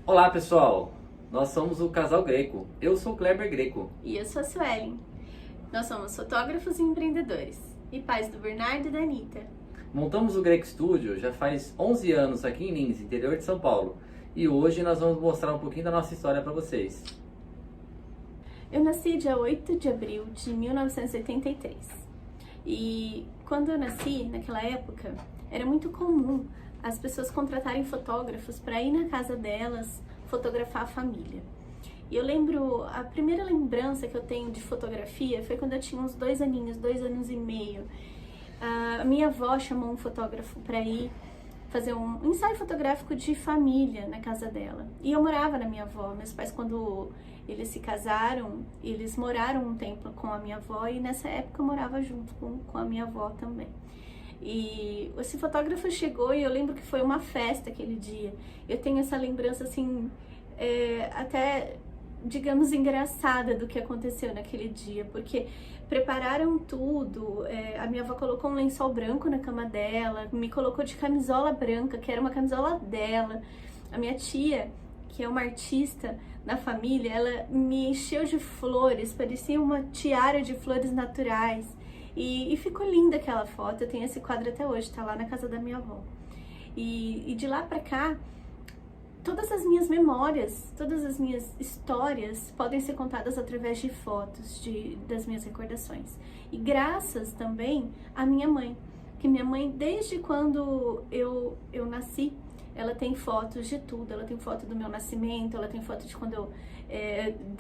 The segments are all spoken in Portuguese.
Olá pessoal, nós somos o Casal Greco. Eu sou o Kleber Greco. E eu sou a Suelen. Nós somos fotógrafos e empreendedores e pais do Bernardo e da Anitta. Montamos o Greco Studio já faz 11 anos aqui em Lins, interior de São Paulo. E hoje nós vamos mostrar um pouquinho da nossa história para vocês. Eu nasci dia 8 de abril de 1983. E quando eu nasci, naquela época, era muito comum as pessoas contratarem fotógrafos para ir na casa delas fotografar a família. E eu lembro, a primeira lembrança que eu tenho de fotografia foi quando eu tinha uns 2 anos e meio. A minha avó chamou um fotógrafo para ir fazer um ensaio fotográfico de família na casa dela. E eu morava na minha avó. Meus pais, quando eles se casaram, eles moraram um tempo com a minha avó e nessa época eu morava junto com a minha avó também. E esse fotógrafo chegou e eu lembro que foi uma festa aquele dia. Eu tenho essa lembrança assim, até digamos engraçada do que aconteceu naquele dia, porque prepararam tudo, a minha avó colocou um lençol branco na cama dela, me colocou de camisola branca, que era uma camisola dela. A minha tia, que é uma artista na família, ela me encheu de flores, parecia uma tiara de flores naturais. E ficou linda aquela foto, eu tenho esse quadro até hoje, tá lá na casa da minha avó. E de lá pra cá, todas as minhas memórias, todas as minhas histórias podem ser contadas através de fotos, das minhas recordações. E graças também à minha mãe, que minha mãe, desde quando eu nasci, ela tem fotos de tudo. Ela tem foto do meu nascimento, ela tem foto de quando eu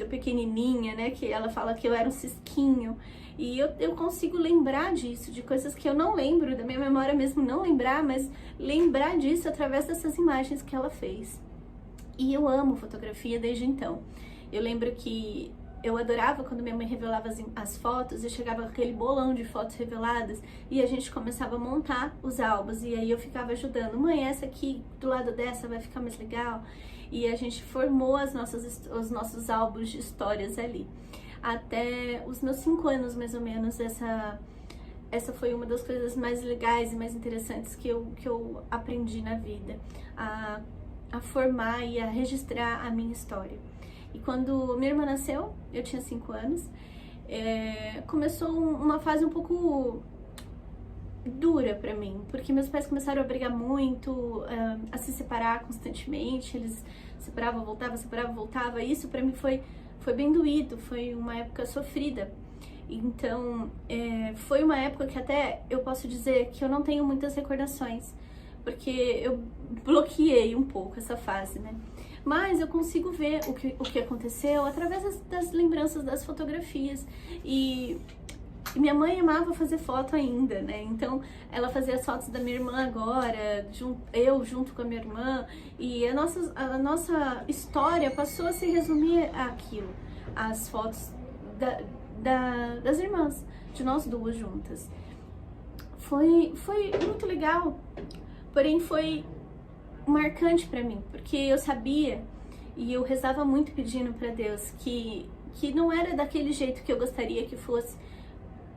pequenininha, né, que ela fala que eu era um cisquinho. E eu consigo lembrar disso, de coisas que eu não lembro, da minha memória mesmo não lembrar, mas lembrar disso através dessas imagens que ela fez. E eu amo fotografia desde então. Eu lembro que eu adorava quando minha mãe revelava as fotos, eu chegava com aquele bolão de fotos reveladas e a gente começava a montar os álbuns. E aí eu ficava ajudando, mãe, essa aqui do lado dessa vai ficar mais legal. E a gente formou os nossos álbuns de histórias ali. Até os meus 5 anos, mais ou menos, essa foi uma das coisas mais legais e mais interessantes que eu aprendi na vida. A formar e a registrar a minha história. E quando minha irmã nasceu, eu tinha 5 anos, começou uma fase um pouco dura pra mim, porque meus pais começaram a brigar muito, a se separar constantemente, eles separavam, voltava, isso pra mim foi bem doído, foi uma época sofrida. Então, foi uma época que até eu posso dizer que eu não tenho muitas recordações, porque eu bloqueei um pouco essa fase, né? Mas eu consigo ver o que aconteceu através das lembranças das fotografias. E minha mãe amava fazer foto ainda, né? Então ela fazia as fotos da minha irmã agora, eu junto com a minha irmã. E a nossa história passou a se resumir àquilo, às fotos das irmãs, de nós duas juntas. Foi muito legal. Porém, foi marcante pra mim, porque eu sabia e eu rezava muito pedindo pra Deus que não era daquele jeito que eu gostaria que fosse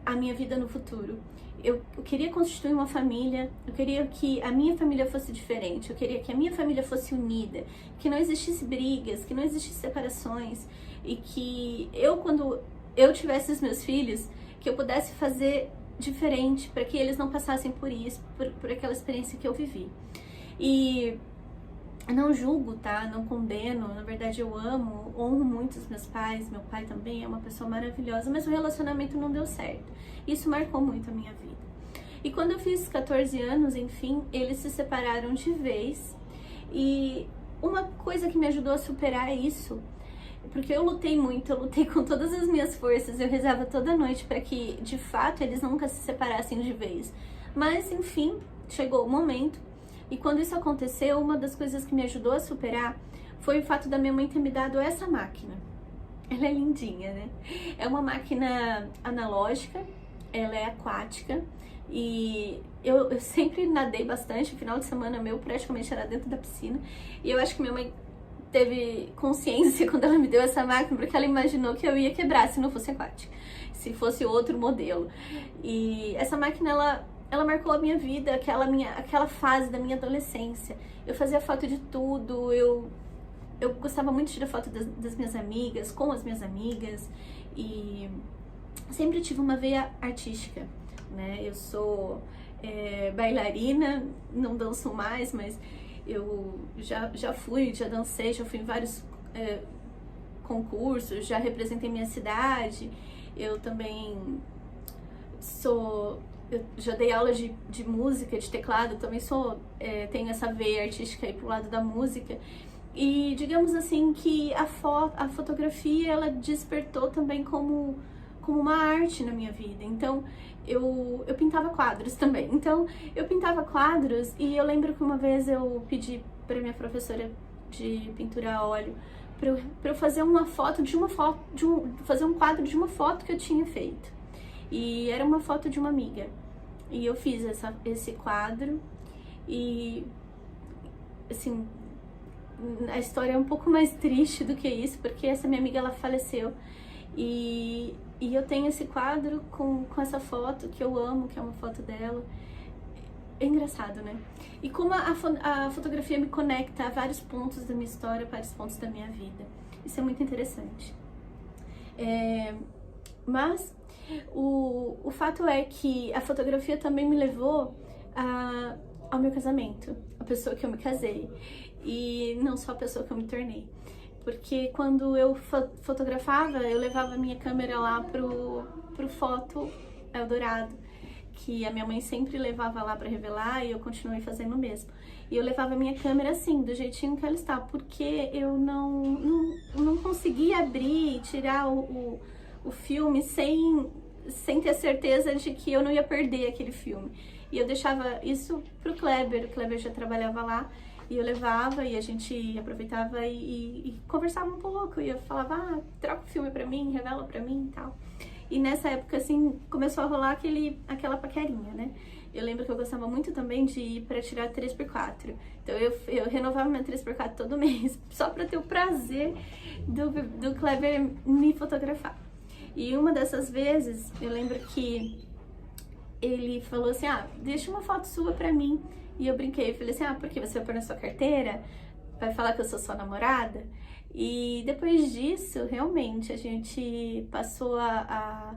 a minha vida no futuro. Eu queria constituir uma família, eu queria que a minha família fosse diferente, eu queria que a minha família fosse unida, que não existisse brigas, que não existisse separações e que quando eu tivesse os meus filhos, que eu pudesse fazer diferente, para que eles não passassem por isso, por aquela experiência que eu vivi. E não julgo, tá? Não condeno, na verdade eu amo, honro muito os meus pais, meu pai também é uma pessoa maravilhosa, mas o relacionamento não deu certo. Isso marcou muito a minha vida. E quando eu fiz 14 anos, enfim, eles se separaram de vez. E uma coisa que me ajudou a superar isso, porque eu lutei muito, eu lutei com todas as minhas forças, eu rezava toda noite para que, de fato, eles nunca se separassem de vez. Mas, enfim, chegou o momento, e quando isso aconteceu, uma das coisas que me ajudou a superar foi o fato da minha mãe ter me dado essa máquina. Ela é lindinha, né? É uma máquina analógica, ela é aquática, e eu sempre nadei bastante, o final de semana meu praticamente era dentro da piscina, e eu acho que minha mãe teve consciência quando ela me deu essa máquina, porque ela imaginou que eu ia quebrar se não fosse aquática, se fosse outro modelo. E essa máquina, ela marcou a minha vida, aquela fase da minha adolescência. Eu fazia foto de tudo, eu eu gostava muito de tirar foto das minhas amigas, com as minhas amigas, e sempre tive uma veia artística, né? Eu sou bailarina, não danço mais, mas eu já fui, já dancei, já fui em vários concursos, já representei minha cidade. Eu também eu já dei aula de música, de teclado, também tenho essa veia artística aí pro lado da música. E digamos assim que a fotografia, ela despertou também como uma arte na minha vida. Então eu pintava quadros também. Então eu pintava quadros, e eu lembro que uma vez eu pedi para minha professora de pintura a óleo para eu fazer uma foto fazer um quadro de uma foto que eu tinha feito. E era uma foto de uma amiga. E eu fiz esse quadro, e assim, a história é um pouco mais triste do que isso, porque essa minha amiga, ela faleceu. E eu tenho esse quadro com essa foto que eu amo, que é uma foto dela. É engraçado, né? E como a fotografia me conecta a vários pontos da minha história, a vários pontos da minha vida. Isso é muito interessante. Mas o fato é que a fotografia também me levou ao meu casamento, a pessoa que eu me casei, e não só a pessoa que eu me tornei. Porque quando eu fotografava, eu levava a minha câmera lá pro Foto Eldorado, que a minha mãe sempre levava lá para revelar, e eu continuei fazendo o mesmo. E eu levava a minha câmera assim, do jeitinho que ela está, porque eu não conseguia abrir e tirar o filme sem ter certeza de que eu não ia perder aquele filme. E eu deixava isso pro Kleber, o Kleber já trabalhava lá, e eu levava, e a gente aproveitava e conversava um pouco, e eu falava, troca o filme pra mim, revela pra mim e tal. E nessa época, assim, começou a rolar aquela paquerinha, né? Eu lembro que eu gostava muito também de ir pra tirar 3x4. Então eu renovava minha 3x4 todo mês, só pra ter o prazer do Kleber me fotografar. E uma dessas vezes, eu lembro que ele falou assim, deixa uma foto sua pra mim. E eu brinquei, eu falei assim, porque você vai pôr na sua carteira? Vai falar que eu sou sua namorada? E depois disso, realmente, a gente passou a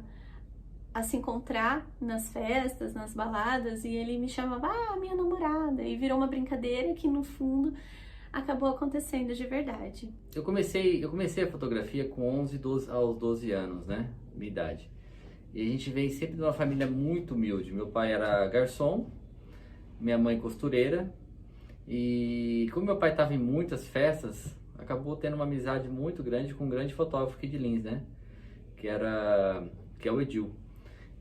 se encontrar nas festas, nas baladas, e ele me chamava, minha namorada, e virou uma brincadeira que, no fundo, acabou acontecendo de verdade. Eu comecei a fotografia com 11 aos 12 anos, né, minha idade. E a gente veio sempre de uma família muito humilde. Meu pai era garçom, minha mãe costureira, e como meu pai estava em muitas festas, acabou tendo uma amizade muito grande com um grande fotógrafo aqui de Lins, né, que é o Edil.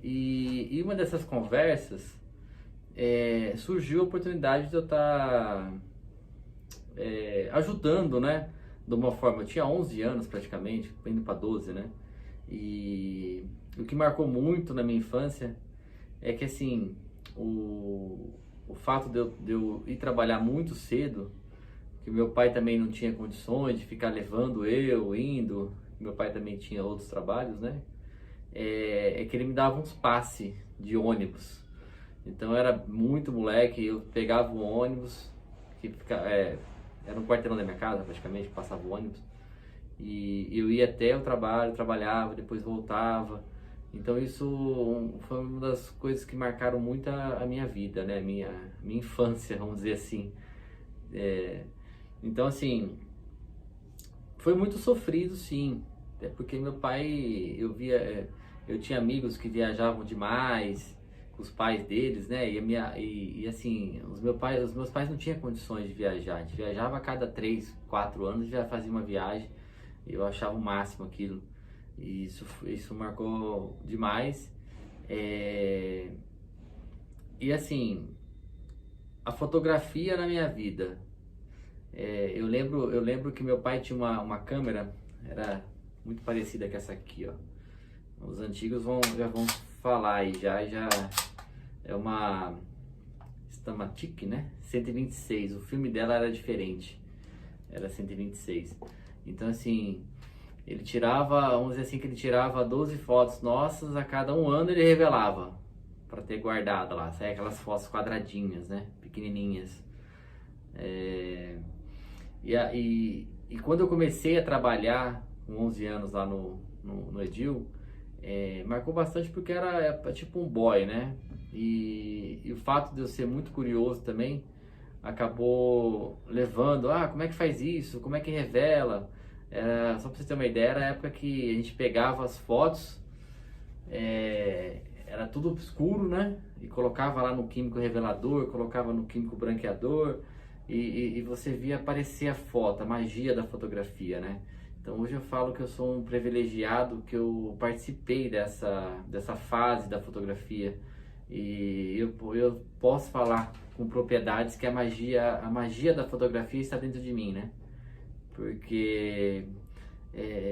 E uma dessas conversas surgiu a oportunidade de eu estar ajudando, né, de uma forma. Eu tinha 11 anos praticamente, indo para 12, né, e o que marcou muito na minha infância é que, assim, o fato de eu ir trabalhar muito cedo, que meu pai também não tinha condições de ficar levando indo, meu pai também tinha outros trabalhos, né, que ele me dava uns passes de ônibus. Então eu era muito moleque, eu pegava o ônibus, que era um quarteirão da minha casa praticamente, passava o ônibus, e eu ia até o trabalho, trabalhava, depois voltava. Então isso foi uma das coisas que marcaram muito a minha vida, né? Minha infância, vamos dizer assim. Então, assim, foi muito sofrido, sim. Até porque meu pai, eu tinha amigos que viajavam demais com os pais deles, né? E assim, os meus pais não tinham condições de viajar. A gente viajava a cada 3, 4 anos, já fazia uma viagem. Eu achava o máximo aquilo. E isso marcou demais. E assim, a fotografia na minha vida. Eu lembro que meu pai tinha uma câmera, era muito parecida com essa aqui, ó. Os antigos já vão falar aí, já é uma Stamatic, né? 126. O filme dela era diferente, era 126. Então, assim, ele tirava, vamos dizer assim, que ele tirava 12 fotos nossas, a cada um ano ele revelava para ter guardado lá, sabe? Aquelas fotos quadradinhas, né? Pequenininhas. E E quando eu comecei a trabalhar com 11 anos lá no Edil, marcou bastante porque era tipo um boy, né? E o fato de eu ser muito curioso também acabou levando, como é que faz isso? Como é que revela? Só pra você ter uma ideia, era a época que a gente pegava as fotos, era tudo escuro, né? E colocava lá no químico revelador, colocava no químico branqueador e você via aparecer a foto, a magia da fotografia, né? Então hoje eu falo que eu sou um privilegiado, que eu participei dessa fase da fotografia e eu posso falar com propriedades que a magia da fotografia está dentro de mim, né? Porque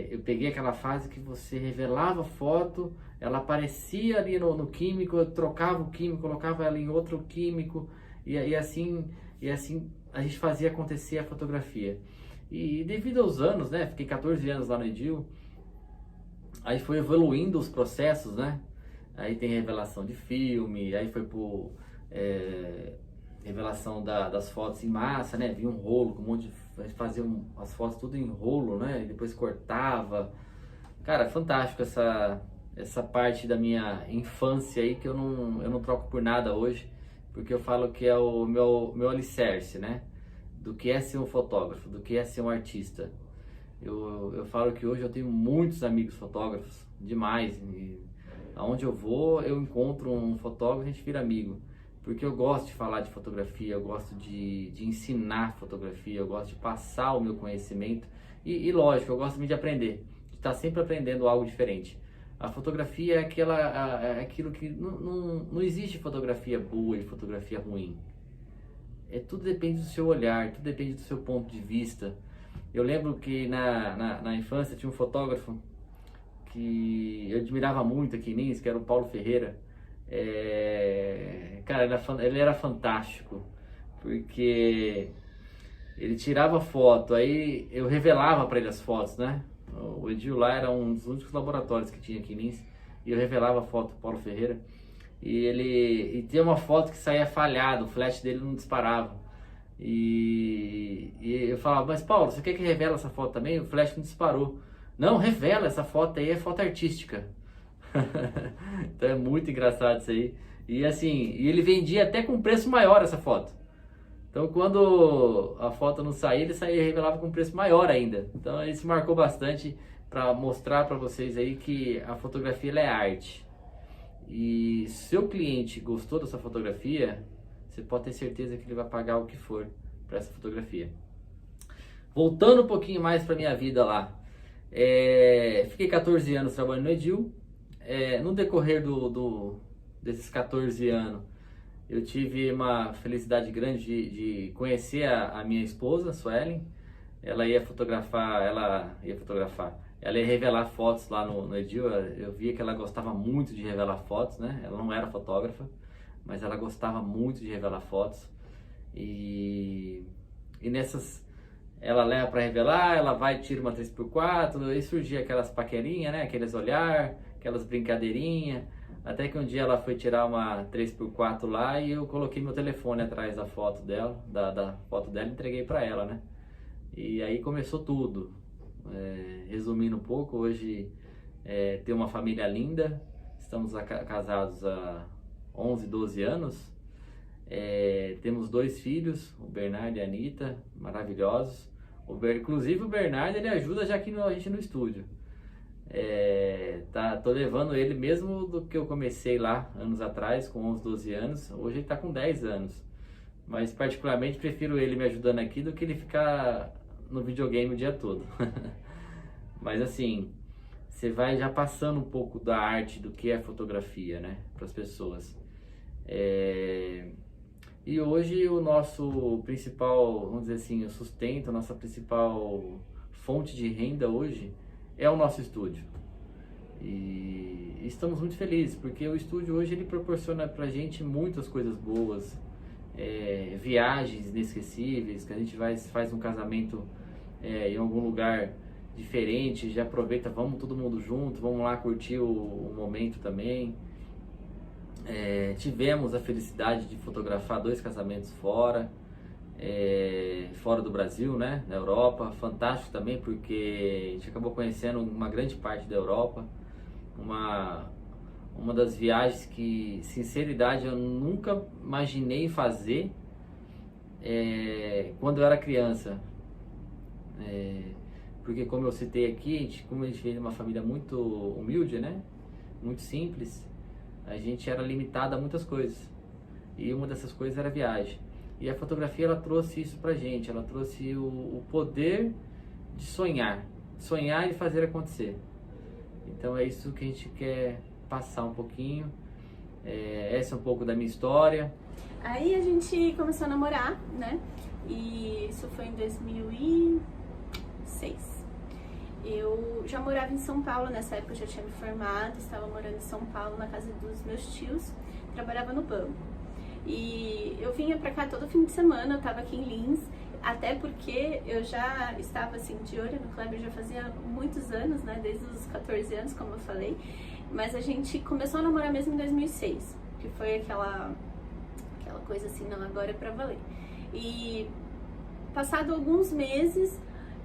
eu peguei aquela fase que você revelava a foto, ela aparecia ali no químico, eu trocava o químico, colocava ela em outro químico e assim a gente fazia acontecer a fotografia. E devido aos anos, né, fiquei 14 anos lá no Edil, aí foi evoluindo os processos, né? Aí tem revelação de filme, aí foi por revelação das fotos em massa, né? Vinha um rolo com um monte de... fazia as fotos tudo em rolo, né? E depois cortava. Cara, fantástico essa parte da minha infância aí que eu não troco por nada hoje, porque eu falo que é o meu alicerce, né? Do que é ser um fotógrafo, do que é ser um artista. Eu falo que hoje eu tenho muitos amigos fotógrafos, demais. E aonde eu vou, eu encontro um fotógrafo e a gente vira amigo. Porque eu gosto de falar de fotografia, eu gosto de ensinar fotografia, eu gosto de passar o meu conhecimento. E lógico, eu gosto muito de aprender, de estar sempre aprendendo algo diferente. A fotografia é aquilo que não existe fotografia boa e fotografia ruim. Tudo depende do seu olhar, tudo depende do seu ponto de vista. Eu lembro que na infância tinha um fotógrafo que eu admirava muito aqui em Lins, que era o Paulo Ferreira. Cara, ele era fantástico, porque ele tirava foto, aí eu revelava para ele as fotos, né? O Edil lá era um dos únicos laboratórios que tinha aqui em Lins, e eu revelava a foto do Paulo Ferreira. E tinha uma foto que saía falhada, o flash dele não disparava. E eu falava, mas Paulo, você quer que revele essa foto também? O flash não disparou. Não, revela, essa foto aí é foto artística. Então é muito engraçado isso aí. E assim, ele vendia até com preço maior essa foto. Então quando a foto não saía, ele saía e revelava com preço maior ainda. Então isso marcou bastante para mostrar para vocês aí que a fotografia ela é arte. E se seu cliente gostou dessa fotografia, você pode ter certeza que ele vai pagar o que for para essa fotografia. Voltando um pouquinho mais para minha vida lá, fiquei 14 anos trabalhando no Edil. No decorrer desses 14 anos, eu tive uma felicidade grande de conhecer a minha esposa, Suelen. Ela ia fotografar, ela ia revelar fotos lá no Edil. Eu via que ela gostava muito de revelar fotos, né? Ela não era fotógrafa, mas ela gostava muito de revelar fotos. E nessas, ela leva para revelar, ela vai e tira uma 3x4, aí surgia aquelas paquerinhas, né? Aqueles olhar, aquelas brincadeirinhas. Até que um dia ela foi tirar uma 3x4 lá e eu coloquei meu telefone atrás da foto dela, da foto dela, e entreguei para ela, né? E aí começou tudo. Resumindo um pouco, hoje tenho uma família linda, estamos casados há 11, 12 anos, temos 2 filhos, o Bernardo e a Anitta, maravilhosos. Inclusive o Bernardo, ele ajuda já aqui a gente no estúdio. Tô levando ele mesmo do que eu comecei lá anos atrás, com 11, 12 anos, hoje ele está com 10 anos. Mas particularmente prefiro ele me ajudando aqui do que ele ficar no videogame o dia todo. Mas assim, você vai já passando um pouco da arte do que é fotografia, né, para as pessoas. E hoje o nosso principal, vamos dizer assim, o sustento, a nossa principal fonte de renda hoje é o nosso estúdio. E estamos muito felizes, porque o estúdio hoje ele proporciona pra gente muitas coisas boas, viagens inesquecíveis, que a gente faz um casamento em algum lugar diferente, já aproveita, vamos todo mundo junto, vamos lá curtir o momento também. Tivemos a felicidade de fotografar 2 casamentos fora, fora do Brasil, né? Na Europa. Fantástico também, porque a gente acabou conhecendo uma grande parte da Europa. Uma das viagens que, sinceridade, eu nunca imaginei fazer quando eu era criança. Porque, como eu citei aqui, como a gente veio de uma família muito humilde, né? Muito simples, a gente era limitado a muitas coisas. E uma dessas coisas era a viagem. E a fotografia, ela trouxe isso pra gente. Ela trouxe o poder de sonhar. Sonhar e fazer acontecer. Então é isso que a gente quer passar um pouquinho. Essa é um pouco da minha história. Aí a gente começou a namorar, né? E isso foi em 2006. Eu já morava em São Paulo, nessa época eu já tinha me formado, estava morando em São Paulo, na casa dos meus tios, trabalhava no banco. E eu vinha pra cá todo fim de semana, eu tava aqui em Lins, até porque eu já estava assim de olho no Kleber já fazia muitos anos, né, desde os 14 anos, como eu falei, mas a gente começou a namorar mesmo em 2006, que foi aquela coisa assim, não, agora é pra valer. E passado alguns meses,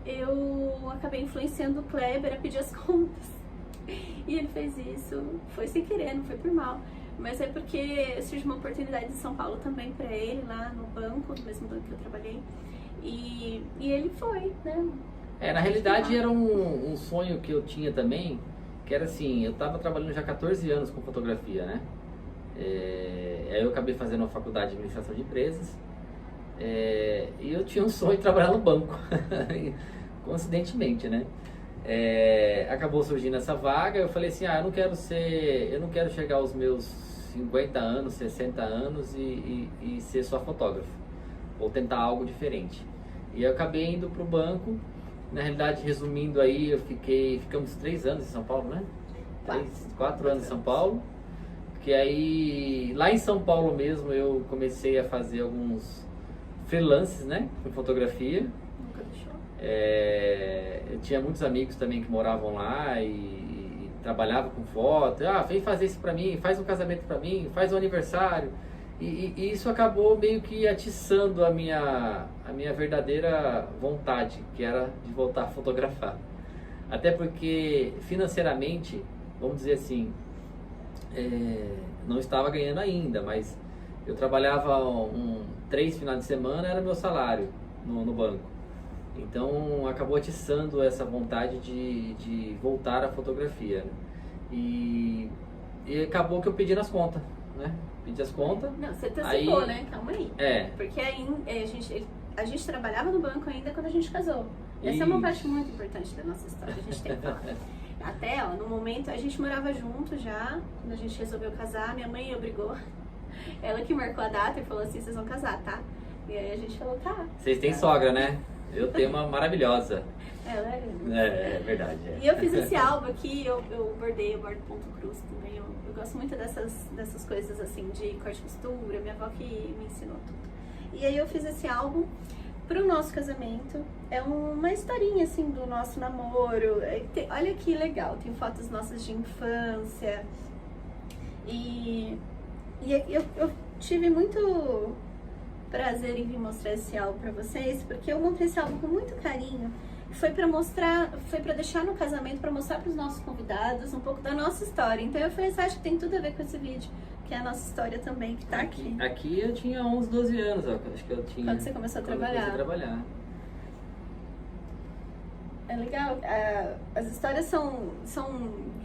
eu acabei influenciando o Kleber a pedir as contas. E ele fez isso, foi sem querer, não foi por mal. Mas é porque surgiu uma oportunidade em São Paulo também pra ele, lá no banco, no mesmo banco que eu trabalhei. E ele foi, né? Na realidade era um sonho que eu tinha também, que era assim, eu tava trabalhando já há 14 anos com fotografia, né? Aí eu acabei fazendo uma faculdade de administração de empresas. E eu tinha um sonho de trabalhar no banco, coincidentemente, né? Acabou surgindo essa vaga, eu falei assim, eu não quero chegar aos meus 50 anos, 60 anos e ser só fotógrafo, ou tentar algo diferente. E eu acabei indo pro banco, na realidade, resumindo aí, ficamos 3 anos em São Paulo, né? 4 anos em São Paulo, que aí, lá em São Paulo mesmo, eu comecei a fazer alguns freelances, né, com fotografia. Nunca deixou. Eu tinha muitos amigos também que moravam lá e trabalhavam com foto. Vem fazer isso pra mim, faz um casamento pra mim, faz um aniversário. E isso acabou meio que atiçando a minha verdadeira vontade, que era de voltar a fotografar. Até porque financeiramente, vamos dizer assim, não estava ganhando ainda, mas eu trabalhava 3 finais de semana, era meu salário no banco. Então acabou atiçando essa vontade de voltar à fotografia, né? E acabou que eu pedi nas contas, né? Pedi as contas. Não, você antecipou, né? Calma aí. Porque aí a gente trabalhava no banco ainda quando a gente casou. Essa é uma parte muito importante da nossa história, a gente tem que falar. Até, no momento, a gente morava junto já, quando a gente resolveu casar, minha mãe obrigou. Ela que marcou a data e falou assim, vocês vão casar, tá? E aí a gente falou, tá. Vocês têm sogra, né? Eu tenho uma maravilhosa. Ela é linda. É verdade. E eu fiz esse álbum aqui, eu bordei, eu bordo ponto cruz também. Eu gosto muito dessas coisas assim, de corte e costura, minha avó que me ensinou tudo. E aí eu fiz esse álbum pro nosso casamento. É uma historinha assim do nosso namoro. Olha que legal, tem fotos nossas de infância. E eu tive muito prazer em vir mostrar esse álbum pra vocês, porque eu montei esse álbum com muito carinho. Foi pra mostrar, foi pra deixar no casamento, pra mostrar pros nossos convidados um pouco da nossa história. Então eu falei, acho que tem tudo a ver com esse vídeo, que é a nossa história também, que tá aqui. Aqui eu tinha 11, 12 anos, acho que eu tinha. Quando você começou a trabalhar. Eu comecei a trabalhar. É legal, as histórias são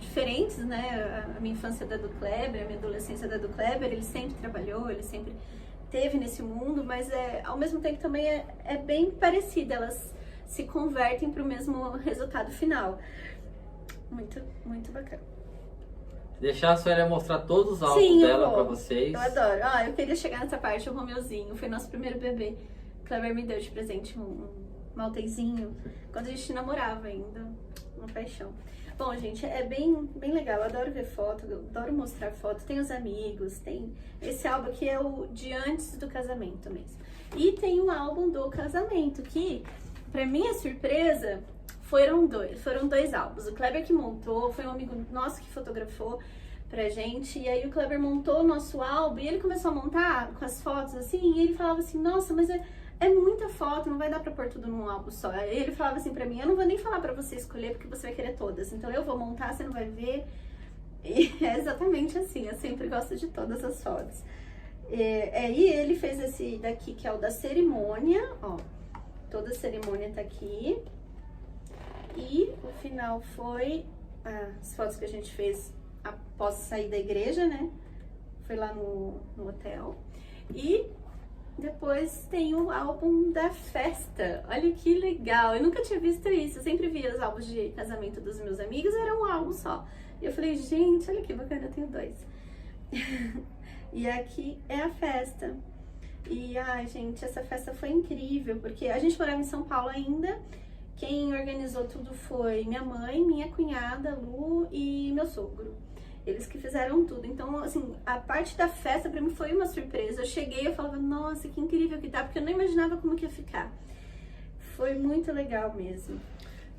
diferentes, né? A minha infância é da do Kleber, a minha adolescência é da do Kleber, ele sempre trabalhou, ele sempre teve nesse mundo, mas ao mesmo tempo também é bem parecida, elas se convertem para o mesmo resultado final. Muito, muito bacana. Deixar a Suélia mostrar todos os álbuns dela para vocês. Eu adoro. Eu queria chegar nessa parte, o Romeuzinho, foi nosso primeiro bebê. O Kleber me deu de presente um maltezinho, quando a gente namorava ainda, uma paixão. Bom, gente, é bem legal, eu adoro ver foto, eu adoro mostrar foto, tem os amigos, tem esse álbum que é o de antes do casamento mesmo. E tem um álbum do casamento, que, pra minha surpresa, foram dois álbuns. O Kleber que montou, foi um amigo nosso que fotografou pra gente, e aí o Kleber montou o nosso álbum, e ele começou a montar com as fotos assim, e ele falava assim, nossa, mas é é muita foto, não vai dar pra pôr tudo num álbum só. Aí ele falava assim pra mim, eu não vou nem falar pra você escolher, porque você vai querer todas. Então eu vou montar, você não vai ver. E é exatamente assim, eu sempre gosto de todas as fotos. E ele fez esse daqui, que é o da cerimônia, ó. Toda a cerimônia tá aqui. E o final foi as fotos que a gente fez após sair da igreja, né? Foi lá no hotel. E depois tem o álbum da festa. Olha que legal. Eu nunca tinha visto isso. Eu sempre via os álbuns de casamento dos meus amigos, era um álbum só. E eu falei, gente, olha que bacana, eu tenho 2. E aqui é a festa. E, ai, gente, essa festa foi incrível, porque a gente morava em São Paulo ainda. Quem organizou tudo foi minha mãe, minha cunhada, Lu, e meu sogro. Eles que fizeram tudo. Então, assim, a parte da festa pra mim foi uma surpresa. Eu cheguei e falava, nossa, que incrível que tá, porque eu não imaginava como que ia ficar. Foi muito legal mesmo.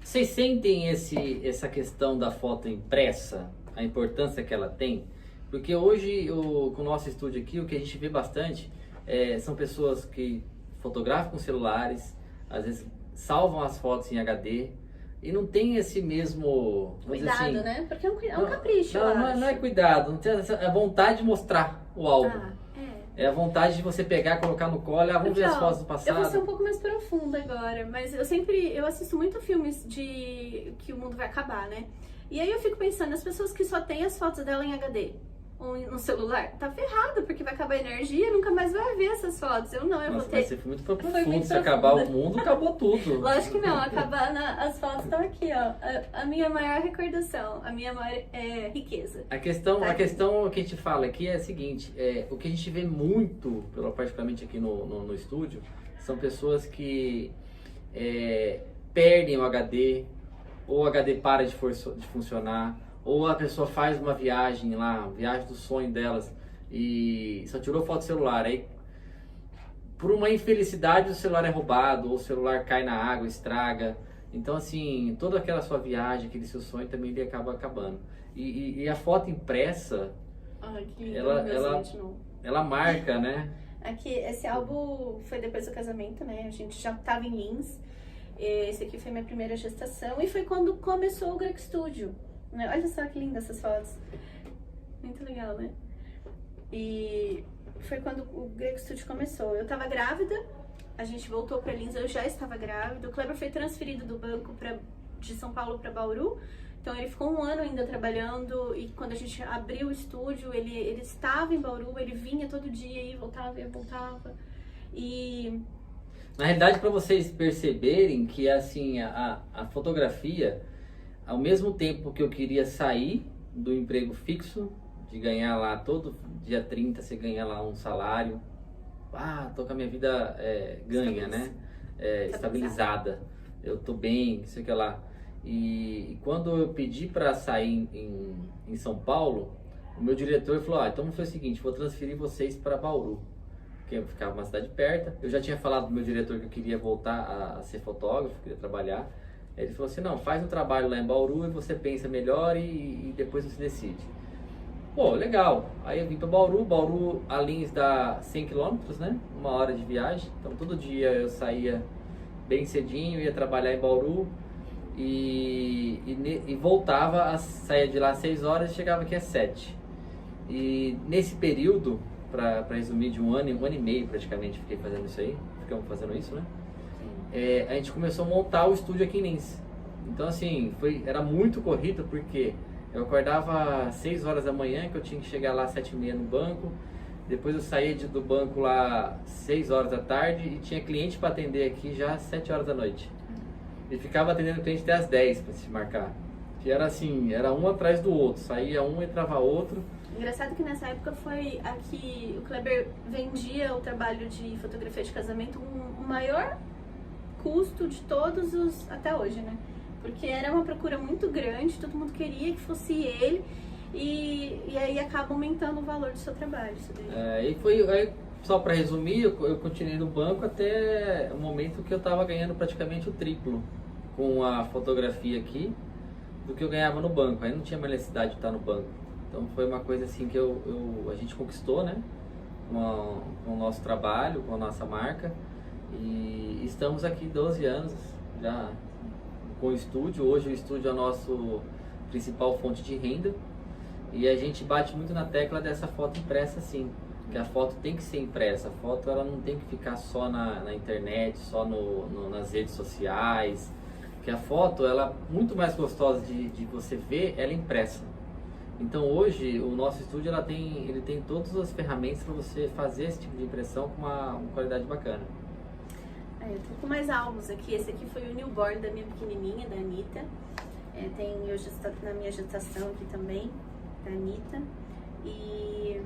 Vocês sentem essa questão da foto impressa, a importância que ela tem? Porque hoje, com o nosso estúdio aqui, o que a gente vê bastante são pessoas que fotografam com celulares, às vezes salvam as fotos em HD, e não tem esse mesmo... Cuidado, assim, né? Porque é um capricho, eu acho. Não é cuidado, não tem a vontade de mostrar o álbum. É a vontade de você pegar, colocar no colo, vamos ver as fotos do passado. Eu vou ser um pouco mais profunda agora, mas eu assisto muito filmes de que o mundo vai acabar, né? E aí eu fico pensando, as pessoas que só têm as fotos dela em HD ou no celular, tá ferrado, porque vai acabar a energia e nunca mais vai ver essas fotos. Eu não, eu Nossa, vou ter... Mas você foi muito profundo, se acabar o mundo, acabou tudo. Lógico que não, as fotos estão aqui, ó. A minha maior recordação, a minha maior riqueza. A questão que a gente fala aqui é a seguinte, o que a gente vê muito, particularmente aqui no estúdio, são pessoas que perdem o HD, ou o HD para de funcionar, ou a pessoa faz uma viagem lá, viagem do sonho delas, e só tirou foto do celular, aí por uma infelicidade o celular é roubado, ou o celular cai na água, estraga. Então assim, toda aquela sua viagem, aquele seu sonho também ele acaba acabando. E a foto impressa, ela marca, né? Aqui, esse álbum foi depois do casamento, né? A gente já estava em Lins. Esse aqui foi minha primeira gestação e foi quando começou o Greg Studio. Né? Olha só que linda essas fotos. Muito legal, né? E foi quando o Greg Studio começou. Eu tava grávida, a gente voltou pra Lins, eu já estava grávida. O Kleber foi transferido do banco de São Paulo para Bauru. Então ele ficou 1 ano ainda trabalhando e quando a gente abriu o estúdio, ele estava em Bauru, ele vinha todo dia e voltava. E na realidade, para vocês perceberem que assim a fotografia, ao mesmo tempo que eu queria sair do emprego fixo, de ganhar lá todo dia 30 você ganha lá um salário, tô com a minha vida ganha, né? Estabilizada, eu tô bem, não sei o que lá. E quando eu pedi para sair em São Paulo, o meu diretor falou, então foi o seguinte, vou transferir vocês para Bauru, porque eu ficava uma cidade perto. Eu já tinha falado pro meu diretor que eu queria voltar a ser fotógrafo, queria trabalhar. Ele falou assim, não, faz um trabalho lá em Bauru e você pensa melhor e depois você decide. Pô, legal. Aí eu vim para Bauru, a Lins dá 100 km, né? 1 hora de viagem. Então todo dia eu saía bem cedinho, ia trabalhar em Bauru e voltava, saía de lá às 6 horas e chegava aqui às 7. E nesse período, para resumir, de 1 ano e meio praticamente, ficamos fazendo isso, né? A gente começou a montar o estúdio aqui em Lins. Então assim, era muito corrido porque eu acordava às 6 horas da manhã, que eu tinha que chegar lá às 7h30 no banco. Depois eu saía do banco lá às 6 horas da tarde e tinha cliente para atender aqui já às 7 horas da noite. E ficava atendendo o cliente até às 10 para se marcar. Que era assim, era um atrás do outro, saía um e entrava outro. Engraçado que nessa época foi aqui, o Kleber vendia o trabalho de fotografia de casamento o maior custo de todos os, até hoje, né? Porque era uma procura muito grande, todo mundo queria que fosse ele e aí acaba aumentando o valor do seu trabalho. Aí, só para resumir, eu continuei no banco até o momento que eu estava ganhando praticamente o triplo com a fotografia aqui do que eu ganhava no banco. Aí não tinha mais necessidade de estar no banco. Então foi uma coisa assim que a gente conquistou, né? Com o nosso trabalho, com a nossa marca. E estamos aqui 12 anos já com o estúdio. Hoje o estúdio é a nossa principal fonte de renda. E a gente bate muito na tecla dessa foto impressa, sim. Que a foto tem que ser impressa. A foto ela não tem que ficar só na internet, só nas redes sociais. Que a foto ela é muito mais gostosa de você ver, ela é impressa. Então hoje o nosso estúdio ele tem todas as ferramentas para você fazer esse tipo de impressão com uma qualidade bacana. Eu tô com mais álbuns aqui. Esse aqui foi o newborn da minha pequenininha, da Anitta. Eu já estou na minha gestação aqui também, da Anitta. E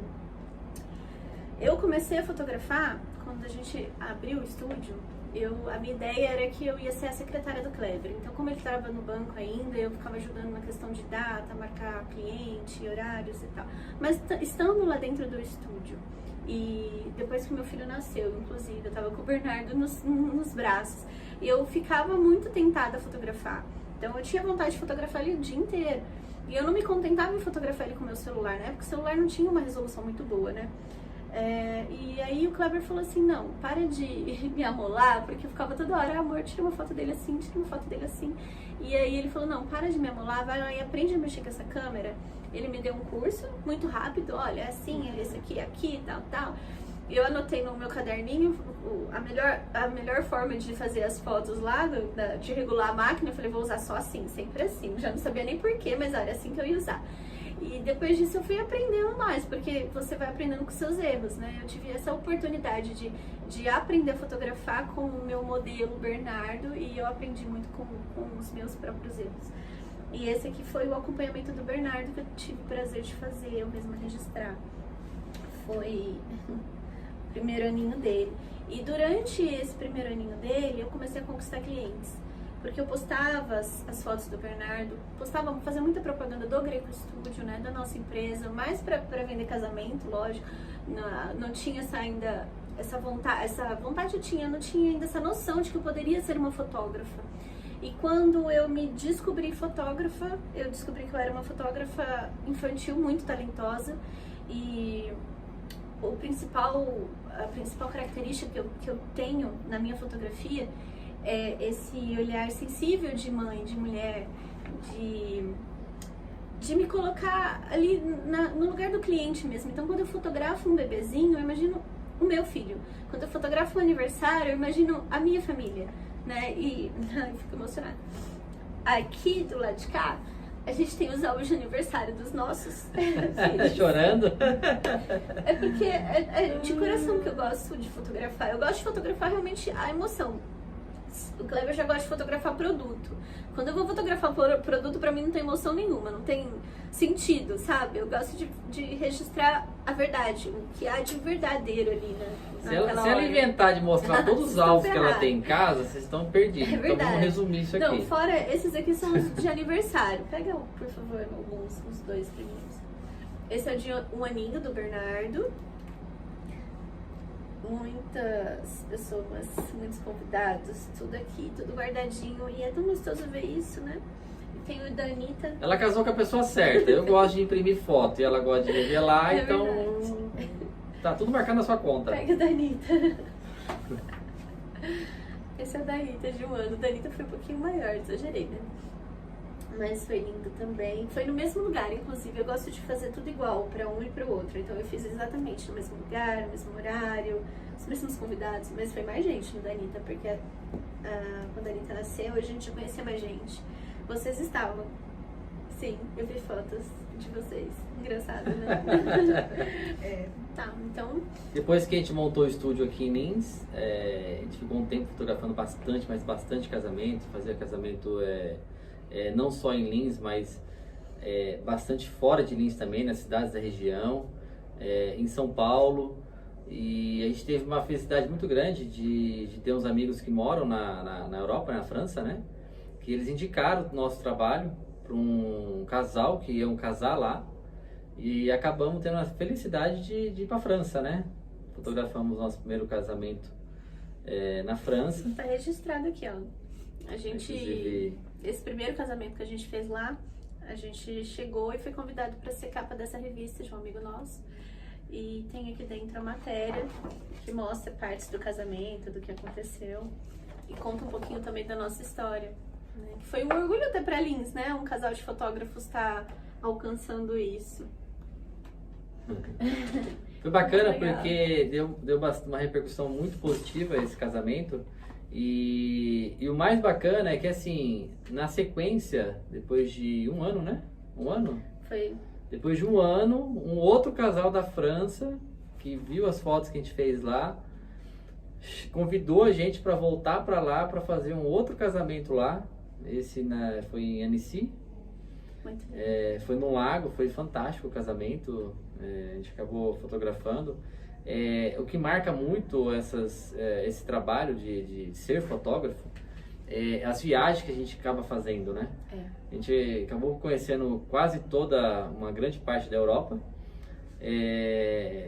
eu comecei a fotografar quando a gente abriu o estúdio. A minha ideia era que eu ia ser a secretária do Kleber. Então, como ele estava no banco ainda, eu ficava ajudando na questão de data, marcar cliente, horários e tal. Mas estando lá dentro do estúdio, e depois que meu filho nasceu, inclusive, eu estava com o Bernardo nos braços, e eu ficava muito tentada a fotografar. Então, eu tinha vontade de fotografar ele o dia inteiro. E eu não me contentava em fotografar ele com o meu celular, né? Porque o celular não tinha uma resolução muito boa, né? E aí o Kleber falou assim, não, para de me amolar, porque eu ficava toda hora, amor, tira uma foto dele assim, tira uma foto dele assim. E aí ele falou, não, para de me amolar, vai lá e aprende a mexer com essa câmera. Ele me deu um curso muito rápido, olha, é assim, é esse aqui, tal, tal. Eu anotei no meu caderninho a melhor forma de fazer as fotos lá, de regular a máquina. Eu falei, vou usar só assim, sempre assim. Já não sabia nem porquê, mas olha, assim que eu ia usar. E depois disso eu fui aprendendo mais, porque você vai aprendendo com seus erros, né? Eu tive essa oportunidade de aprender a fotografar com o meu modelo Bernardo, e eu aprendi muito com os meus próprios erros. E esse aqui foi o acompanhamento do Bernardo que eu tive o prazer de fazer, eu mesma registrar. Foi o primeiro aninho dele. E durante esse primeiro aninho dele, eu comecei a conquistar clientes. Porque eu postava as fotos do Bernardo, fazia muita propaganda do Greco Studio, né, da nossa empresa, mais para vender casamento, lógico. Não tinha essa vontade eu tinha, não tinha ainda essa noção de que eu poderia ser uma fotógrafa. E quando eu me descobri fotógrafa, eu descobri que eu era uma fotógrafa infantil muito talentosa, e a principal característica que eu tenho na minha fotografia é esse olhar sensível de mãe, de mulher, de me colocar ali no lugar do cliente mesmo. Então, quando eu fotografo um bebezinho, eu imagino o meu filho. Quando eu fotografo um aniversário, eu imagino a minha família, né? E eu fico emocionada. Aqui do lado de cá, a gente tem os álbuns de aniversário dos nossos filhos. Chorando? É porque é de coração que eu gosto de fotografar. Eu gosto de fotografar realmente a emoção. O Kleber já gosta de fotografar produto. Quando eu vou fotografar produto, pra mim não tem emoção nenhuma, não tem sentido, sabe? Eu gosto de registrar a verdade, o que há de verdadeiro ali, né? Se ela inventar de mostrar todos os álbuns que ela tem em casa, vocês estão perdidos. Então vamos resumir isso aqui. Não, fora esses aqui são os de aniversário. Pega, por favor, os dois primeiros. Esse é o de um aninho do Bernardo. Muitas pessoas, muitos convidados, tudo aqui, tudo guardadinho, e é tão gostoso ver isso, né? E tem o da Anitta. Ela casou com a pessoa certa. Eu gosto de imprimir foto e ela gosta de revelar, então verdade. Tá tudo marcado na sua conta. Pega o da Anitta. Esse é o da Anitta de um ano. O da Anitta foi um pouquinho maior, exagerei, né? Mas foi lindo também. Foi no mesmo lugar, inclusive. Eu gosto de fazer tudo igual para um e para o outro. Então eu fiz exatamente no mesmo lugar, no mesmo horário, os mesmos convidados. Mas foi mais gente no da Anitta, porque quando a Anitta nasceu, a gente já conhecia mais gente. Vocês estavam. Sim, eu vi fotos de vocês. Engraçado, né? Tá, então... Depois que a gente montou o estúdio aqui em Lins, a gente ficou um tempo fotografando bastante, mas bastante casamento. Fazia casamento... não só em Lins, mas bastante fora de Lins também, nas cidades da região, em São Paulo. E a gente teve uma felicidade muito grande de ter uns amigos que moram na Europa, na França, né? Que eles indicaram o nosso trabalho para um casal que iam casar lá. E acabamos tendo a felicidade de ir para a França, né? Fotografamos nosso primeiro casamento na França. Tá registrado aqui, ó. A gente... Inclusive... Esse primeiro casamento que a gente fez lá, a gente chegou e foi convidado para ser capa dessa revista de um amigo nosso. E tem aqui dentro a matéria que mostra partes do casamento, do que aconteceu. E conta um pouquinho também da nossa história. Né? Que foi um orgulho até pra Lins, né? Um casal de fotógrafos tá alcançando isso. Foi bacana porque deu uma repercussão muito positiva esse casamento. E o mais bacana é que, assim, na sequência, depois de um ano, né? Um ano? Foi. Depois de um ano, um outro casal da França, que viu as fotos que a gente fez lá, convidou a gente para voltar para lá para fazer um outro casamento lá. Esse foi em Annecy. Muito bom. Foi num lago, foi fantástico o casamento. A gente acabou fotografando. O que marca muito esse trabalho de ser fotógrafo é as viagens que a gente acaba fazendo, né? A gente acabou conhecendo quase uma grande parte da Europa,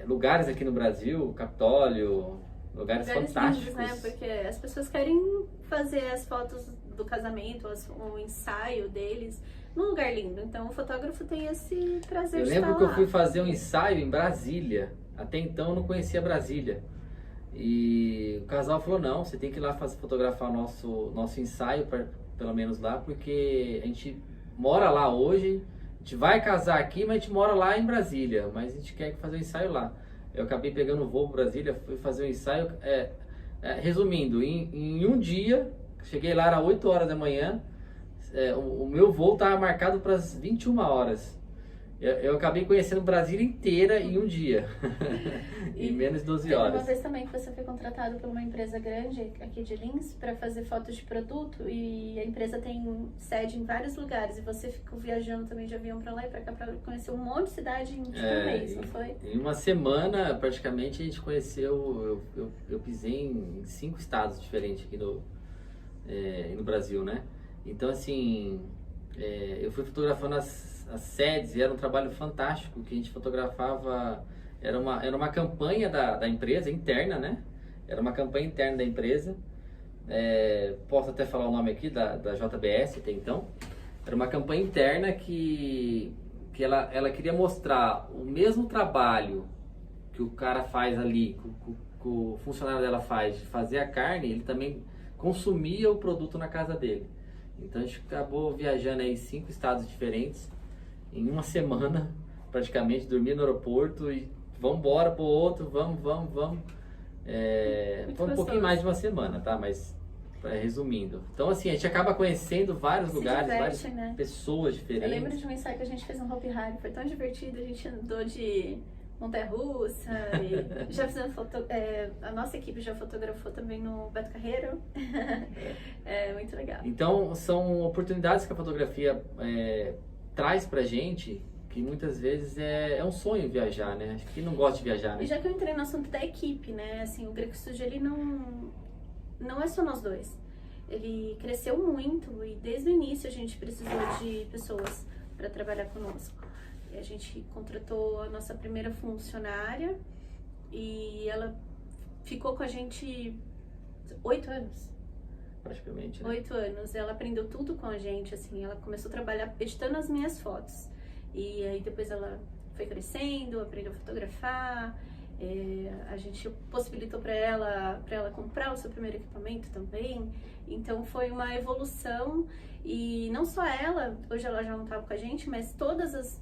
lugares aqui no Brasil, Capitólio, lugares fantásticos. Lindos, né? Porque as pessoas querem fazer as fotos do casamento, o ensaio deles num lugar lindo. Então o fotógrafo tem esse prazer de estar lá. Eu lembro que eu fui fazer um ensaio em Brasília. Até então eu não conhecia Brasília. E o casal falou, não, você tem que ir lá fotografar nosso ensaio, pelo menos lá, porque a gente mora lá hoje, a gente vai casar aqui, mas a gente mora lá em Brasília, mas a gente quer fazer o ensaio lá. Eu acabei pegando o voo para Brasília, fui fazer o ensaio, resumindo, em um dia, cheguei lá, era 8 horas da manhã, o meu voo estava marcado para as 21 horas. Eu acabei conhecendo Brasília inteira em um dia, em menos de 12 horas. Uma vez também que você foi contratado por uma empresa grande aqui de Lins para fazer fotos de produto, e a empresa tem sede em vários lugares e você ficou viajando também de avião para lá e para cá para conhecer um monte de cidade em um mês, não foi? Em uma semana, praticamente, a gente conheceu, eu pisei em 5 estados diferentes aqui no Brasil, né? Então, assim, eu fui fotografando as sedes e era um trabalho fantástico que a gente fotografava. Era uma campanha da empresa interna, né? Era uma campanha interna da empresa. Posso até falar o nome aqui da JBS até então. Era uma campanha interna que ela queria mostrar o mesmo trabalho que o cara faz ali, que o funcionário dela faz de fazer a carne, ele também consumia o produto na casa dele. Então a gente acabou viajando aí 5 estados diferentes em uma semana, praticamente, dormia no aeroporto e vamos embora pro outro, vamos. Foi um pouquinho mais de uma semana, tá? Mas resumindo. Então, assim, a gente acaba conhecendo vários lugares, várias pessoas diferentes. Eu lembro de um ensaio que a gente fez no Hopi Hari, foi tão divertido, a gente andou de montanha-russa e já fizemos a nossa equipe já fotografou também no Beto Carreiro. Muito legal. Então, são oportunidades que a fotografia traz pra gente, que muitas vezes é um sonho viajar, né? Acho que quem não gosta de viajar, né? E já que eu entrei no assunto da equipe, né? Assim, o Greco Studio, ele não é só nós dois. Ele cresceu muito e desde o início a gente precisou de pessoas para trabalhar conosco. E a gente contratou a nossa primeira funcionária e ela ficou com a gente 8 anos. Praticamente, né? 8 anos. Ela aprendeu tudo com a gente, assim. Ela começou a trabalhar editando as minhas fotos. E aí depois ela foi crescendo, aprendeu a fotografar. A gente possibilitou para ela comprar o seu primeiro equipamento também. Então foi uma evolução. E não só ela, hoje ela já não estava com a gente, mas todas as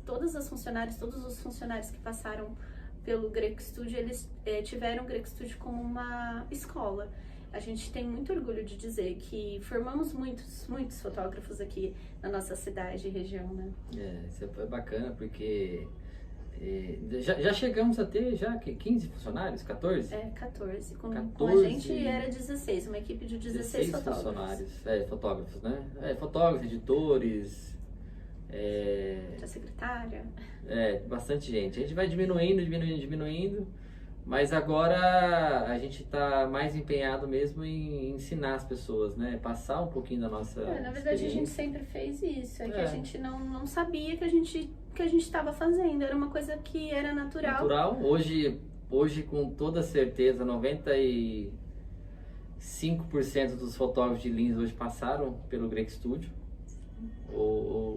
funcionárias, todos os funcionários que passaram pelo Greco Studio, eles tiveram o Greco Studio como uma escola. A gente tem muito orgulho de dizer que formamos muitos fotógrafos aqui na nossa cidade e região, né? Isso foi bacana, porque já chegamos a ter 15 funcionários? 14? 14. Com a gente era 16, uma equipe de 16 fotógrafos. Funcionários, fotógrafos, né? Fotógrafos, editores... A secretária. Bastante gente. A gente vai diminuindo. Mas agora a gente está mais empenhado mesmo em ensinar as pessoas, né? Passar um pouquinho da nossa na verdade a gente sempre fez isso. Que a gente não sabia que a gente estava fazendo. Era uma coisa que era natural. Hoje com toda certeza, 95% dos fotógrafos de Lins hoje passaram pelo Greco Studio.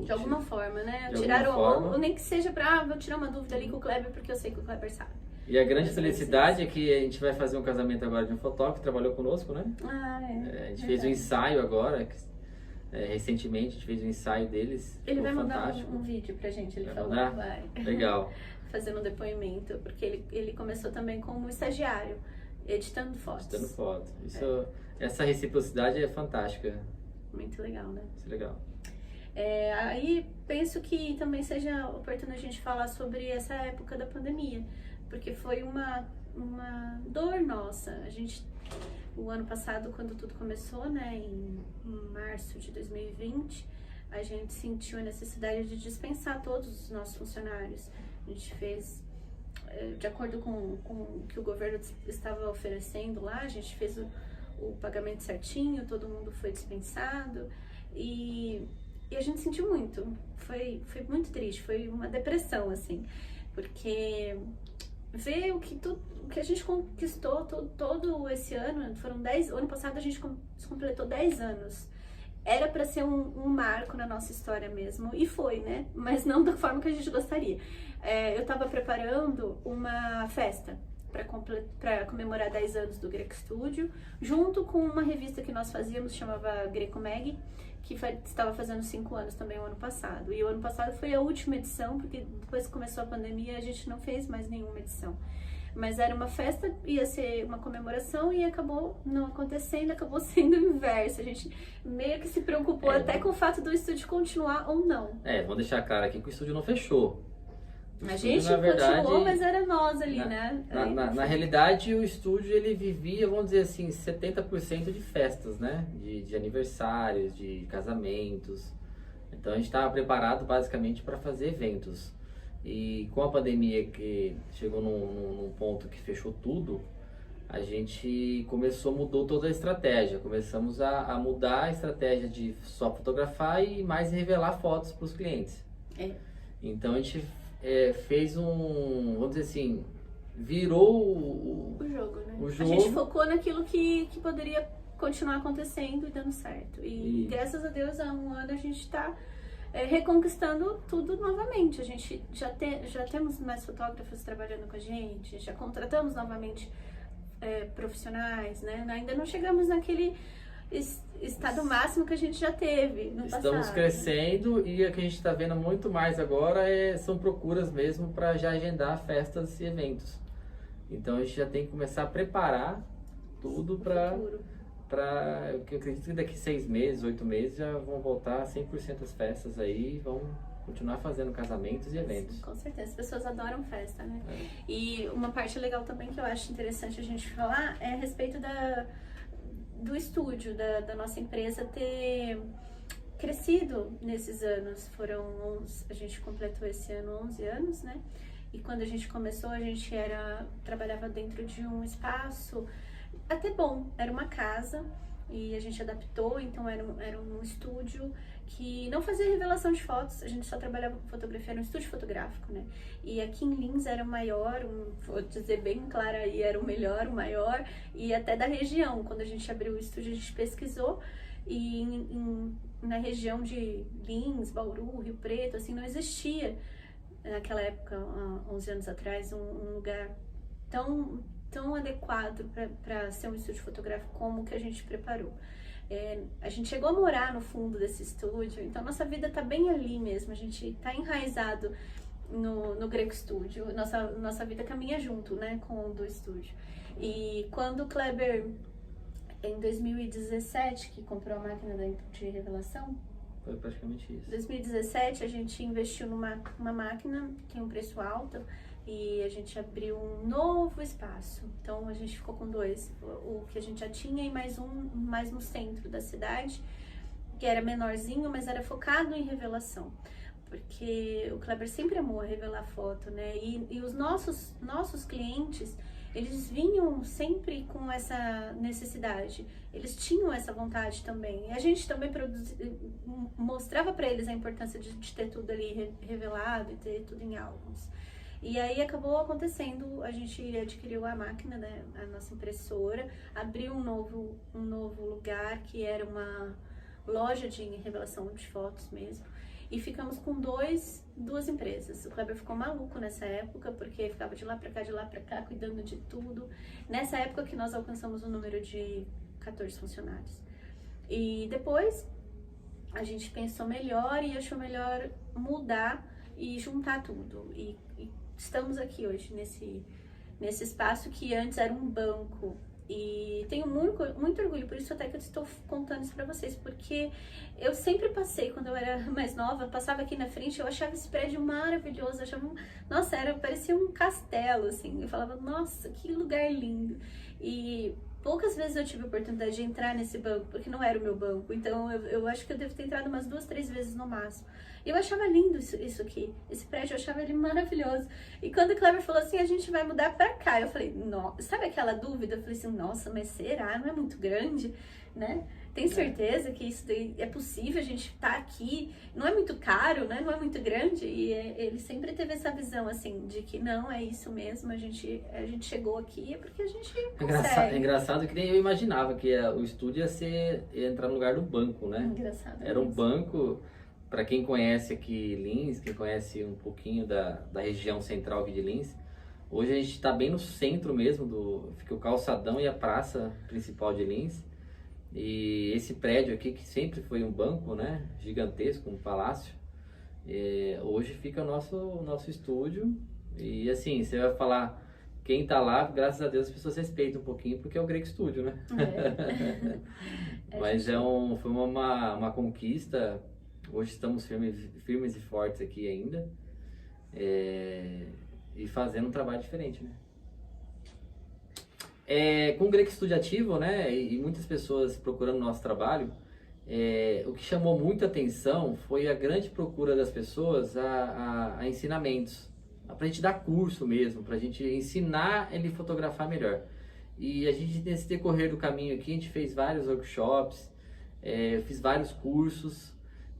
De alguma forma, né? Tiraram, ou nem que seja para, vou tirar uma dúvida ali com o Kleber, porque eu sei que o Kleber sabe. E a grande felicidade é que a gente vai fazer um casamento agora de um fotógrafo que trabalhou conosco, né? É. A gente fez um ensaio agora, recentemente a gente fez um ensaio deles. Ele vai mandar fantástico. um vídeo pra gente, ele Vai falou. mandar? Vai. Legal. Fazendo um depoimento, porque ele começou também como estagiário, editando fotos. Editando foto. Essa reciprocidade é fantástica. Muito legal, né? Isso é legal. Aí penso que também seja oportuno a gente falar sobre essa época da pandemia, porque foi uma dor nossa. O ano passado, quando tudo começou, né, em março de 2020, a gente sentiu a necessidade de dispensar todos os nossos funcionários. A gente fez, de acordo com o que o governo estava oferecendo lá, a gente fez o pagamento certinho, todo mundo foi dispensado e a gente sentiu muito. Foi muito triste, foi uma depressão, assim, porque ver o que a gente conquistou todo esse ano, o ano passado a gente completou 10 anos. Era para ser um marco na nossa história mesmo, e foi, né? Mas não da forma que a gente gostaria. Eu estava preparando uma festa para comemorar 10 anos do Greco Studio, junto com uma revista que nós fazíamos, chamava Greco Mag, que estava fazendo 5 anos também o ano passado. E o ano passado foi a última edição, porque depois que começou a pandemia a gente não fez mais nenhuma edição. Mas era uma festa, ia ser uma comemoração e acabou não acontecendo, acabou sendo o inverso. A gente meio que se preocupou até com o fato do estúdio continuar ou não. Vamos deixar claro aqui que o estúdio não fechou. A gente continuou, mas era nós ali, né? Na realidade, o estúdio ele vivia, vamos dizer assim, 70% de festas, né? De aniversários, de casamentos. Então a gente estava preparado basicamente para fazer eventos. E com a pandemia que chegou num ponto que fechou tudo, a gente mudou toda a estratégia. Começamos a mudar a estratégia de só fotografar e mais revelar fotos para os clientes. Então a gente fez vamos dizer assim, virou o jogo, né? A gente focou naquilo que poderia continuar acontecendo e dando certo. E graças a Deus, há um ano a gente está reconquistando tudo novamente. A gente já temos mais fotógrafos trabalhando com a gente, já contratamos novamente profissionais, né? Ainda não chegamos naquele estado máximo que a gente já teve no passado. Estamos crescendo e o que a gente está vendo muito mais agora são procuras mesmo para já agendar festas e eventos. Então a gente já tem que começar a preparar tudo para eu acredito que daqui 6 meses, 8 meses já vão voltar 100% as festas aí, vão continuar fazendo casamentos e eventos. Sim, com certeza, as pessoas adoram festa, né? E uma parte legal também que eu acho interessante a gente falar é a respeito do estúdio, da nossa empresa ter crescido nesses anos. A gente completou esse ano 11 anos, né? E quando a gente começou, a gente trabalhava dentro de um espaço até bom, era uma casa e a gente adaptou, então era um estúdio que não fazia revelação de fotos, a gente só trabalhava com fotografia, era um estúdio fotográfico, né? E aqui em Lins era o maior, vou dizer bem claro aí, era o melhor, o maior, e até da região. Quando a gente abriu o estúdio, a gente pesquisou e na região de Lins, Bauru, Rio Preto, assim, não existia naquela época, há 11 anos atrás, um lugar tão adequado para ser um estúdio fotográfico como o que a gente preparou. A gente chegou a morar no fundo desse estúdio, então nossa vida tá bem ali mesmo, a gente tá enraizado no Greco Studio, nossa vida caminha junto, né, com o do estúdio. E quando o Kleber, em 2017, que comprou a máquina de revelação, foi praticamente isso. Em 2017 a gente investiu numa máquina que tem um preço alto, e a gente abriu um novo espaço. Então a gente ficou com 2, o que a gente já tinha e mais no centro da cidade, que era menorzinho, mas era focado em revelação, porque o Kleber sempre amou revelar foto, né? E os nossos clientes, eles vinham sempre com essa necessidade, eles tinham essa vontade também. E a gente também mostrava para eles a importância de ter tudo ali revelado e ter tudo em álbuns. E aí acabou acontecendo, a gente adquiriu a máquina, né, a nossa impressora, abriu um novo lugar que era loja de revelação de fotos mesmo. E ficamos com duas empresas. O Kleber ficou maluco nessa época, porque ficava de lá pra cá, cuidando de tudo. Nessa época que nós alcançamos o número de 14 funcionários. E depois a gente pensou melhor e achou melhor mudar e juntar tudo. E estamos aqui hoje nesse espaço que antes era um banco. E tenho muito orgulho, por isso até que eu estou contando isso pra vocês, porque eu sempre passei, quando eu era mais nova, passava aqui na frente, eu achava esse prédio maravilhoso, eu achava, nossa, parecia um castelo, assim, eu falava, nossa, que lugar lindo. E poucas vezes eu tive a oportunidade de entrar nesse banco, porque não era o meu banco, então eu acho que eu devo ter entrado umas 2, 3 vezes no máximo. Eu achava lindo isso aqui, esse prédio, eu achava ele maravilhoso. E quando o Kleber falou assim, a gente vai mudar pra cá, eu falei, sabe aquela dúvida? Eu falei assim, nossa, mas será? Não é muito grande, né? Tem certeza que isso é possível, a gente tá aqui, não é muito caro, né? Não é muito grande. E ele sempre teve essa visão, assim, de que não, é isso mesmo, a gente chegou aqui é porque a gente consegue. É engraçado que nem eu imaginava que o estúdio ia entrar no lugar do banco, né? Engraçado. Era um banco, para quem conhece aqui Lins, quem conhece um pouquinho da região central aqui de Lins, hoje a gente está bem no centro mesmo, fica o calçadão e a praça principal de Lins. E esse prédio aqui, que sempre foi um banco, né, gigantesco, um palácio, hoje fica o nosso estúdio. E assim, você vai falar, quem tá lá, graças a Deus as pessoas respeitam um pouquinho, porque é o Greg Studio, né? Mas foi uma conquista. Hoje estamos firmes e fortes aqui ainda, e fazendo um trabalho diferente, né? Com o Greg Studio ativo, né, e muitas pessoas procurando o nosso trabalho, o que chamou muita atenção foi a grande procura das pessoas a ensinamentos, para a gente dar curso mesmo, para a gente ensinar ele a fotografar melhor. E a gente, nesse decorrer do caminho aqui, a gente fez vários workshops, eu fiz vários cursos,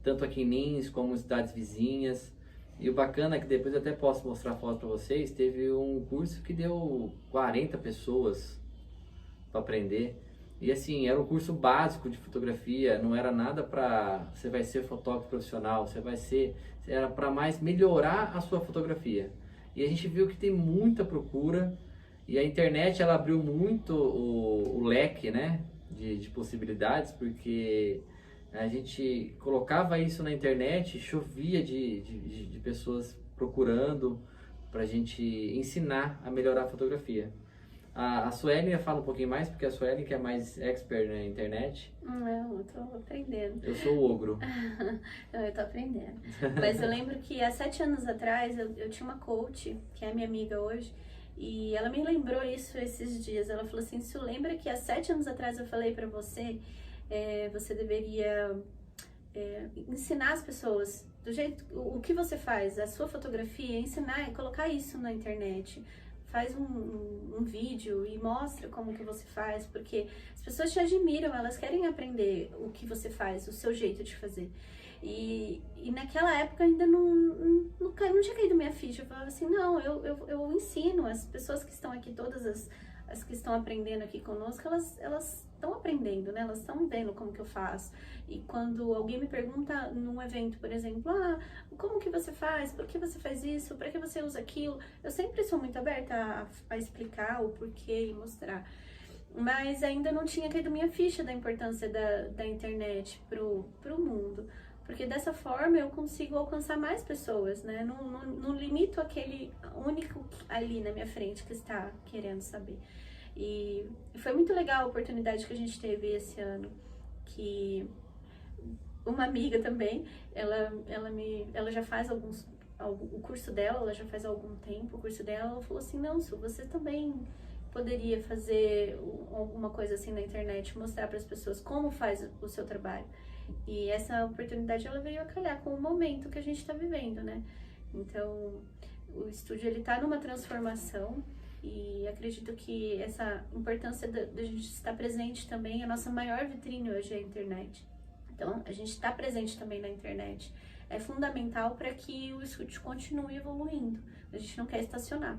tanto aqui em Lins como em cidades vizinhas. E o bacana é que depois eu até posso mostrar foto para vocês, teve um curso que deu 40 pessoas para aprender. E assim, era um curso básico de fotografia, não era nada para você vai ser fotógrafo profissional, era para mais melhorar a sua fotografia. E a gente viu que tem muita procura, e a internet ela abriu muito o leque, né, de possibilidades, porque a gente colocava isso na internet, chovia de pessoas procurando para a gente ensinar a melhorar a fotografia. A Suelen fala um pouquinho mais, porque a Suelen que é mais expert na internet. Não, eu tô aprendendo. Eu sou o ogro. Não, eu tô aprendendo. Mas eu lembro que há 7 anos atrás eu tinha uma coach, que é minha amiga hoje, e ela me lembrou isso esses dias. Ela falou assim, Su, lembra que há 7 anos atrás eu falei pra você, você deveria ensinar as pessoas do jeito, o que você faz, a sua fotografia, ensinar e colocar isso na internet. Faz um vídeo e mostra como que você faz, porque as pessoas te admiram, elas querem aprender o que você faz, o seu jeito de fazer. E naquela época ainda não tinha caído minha ficha. Eu falava assim, não, eu ensino, as pessoas que estão aqui, todas as que estão aprendendo aqui conosco, elas estão aprendendo, né? Elas estão vendo como que eu faço. E quando alguém me pergunta num evento, por exemplo, como que você faz? Por que você faz isso? Para que você usa aquilo? Eu sempre sou muito aberta a explicar o porquê e mostrar. Mas ainda não tinha caído minha ficha da importância da internet pro mundo. Porque dessa forma eu consigo alcançar mais pessoas, né? Não limito aquele único ali na minha frente que está querendo saber. E foi muito legal a oportunidade que a gente teve esse ano, que uma amiga também, ela já faz o curso dela, ela já faz algum tempo o curso dela, ela falou assim, não, Su, você também poderia fazer alguma coisa assim na internet, mostrar para as pessoas como faz o seu trabalho. E essa oportunidade ela veio a calhar com o momento que a gente está vivendo, né? Então, o estúdio ele tá numa transformação e acredito que essa importância da gente estar presente também, a nossa maior vitrine hoje é a internet. Então, a gente está presente também na internet. É fundamental para que o estúdio continue evoluindo. A gente não quer estacionar.